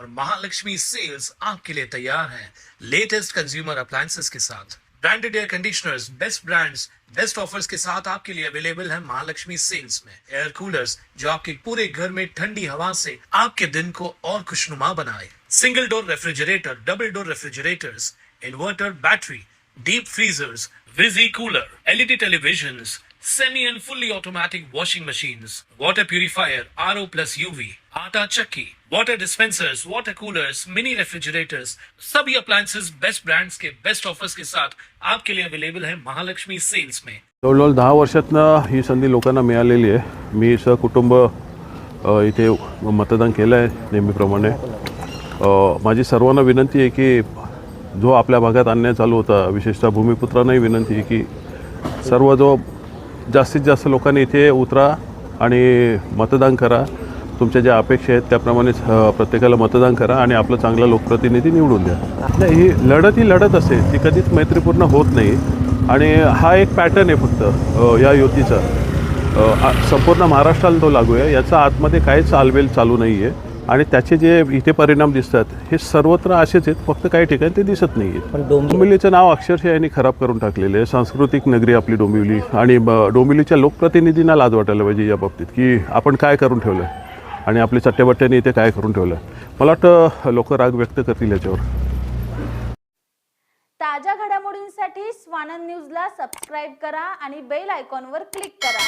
और महालक्ष्मी सेल्स आपके लिए तैयार है लेटेस्ट कंज्यूमर अप्लायंसेस के साथ। Branded air conditioners, best brands, best offers के साथ आपके लिए अवेलेबल है महालक्ष्मी सेल्स में। एयर कूलर्स जो आपके पूरे घर में ठंडी हवा से आपके दिन को और खुशनुमा बनाए। Single door refrigerator, double door refrigerators, inverter battery, deep freezers, विजी cooler, LED televisions, semi and fully automatic washing machines, water purifier, RO plus UV, आटा चक्की, water dispensers, water coolers, mini refrigerators, सभी अप्लायंसेस बेस्ट ब्रांड्स के best offers के साथ आपके लिए available है महालक्ष्मी सेल्स में। जवळजवळ 10 वर्षातनं ही संधी लोकांना मिळालेली आहे। मी सहकुटुंब इथे मतदान केलं आहे नेहमीप्रमाणे। माझी सर्वांना विनंती आहे की जो आपल्या भागात अन्याय चालू होता, विशेषतः भूमिपुत्रांनाही विनंती आहे की सर्व जो जास्तीत जास्त लोकांनी इथे उतरा आणि मतदान करा। तुमच्या ज्या अपेक्षा आहेत त्याप्रमाणे प्रत्येकाला मतदान करा आणि आपला चांगला लोकप्रतिनिधी निवडून द्या। नाही, ही लढत असते, ती कधीच मैत्रीपूर्ण होत नाही आणि हा एक पॅटर्न आहे फक्त या युतीचा। संपूर्ण महाराष्ट्राला तो लागू आहे, याचा आतमध्ये काहीच चालवेल चालू नाही आहे आणि त्याचे जे इथे परिणाम दिसतात हे सर्वत्र असेच आहेत, फक्त काही ठिकाणी ते दिसत नाही आहेत। डोंबिवलीचं नाव अक्षरशः यांनी खराब करून टाकलेलं आहे। सांस्कृतिक नगरी आपली डोंबिवली आणि डोंबिवलीच्या लोकप्रतिनिधींना लाज वाटायला पाहिजे या बाबतीत की आपण काय करून ठेवलं आणि आपले चट्टेबट्ट्याने इथे काय करून ठेवलं। मला वाटतं लोक राग व्यक्त करतील याच्यावर। ताज्या घडामोडींसाठी स्वानंद न्यूजला सबस्क्राइब करा आणि बेल आयकॉनवर क्लिक करा।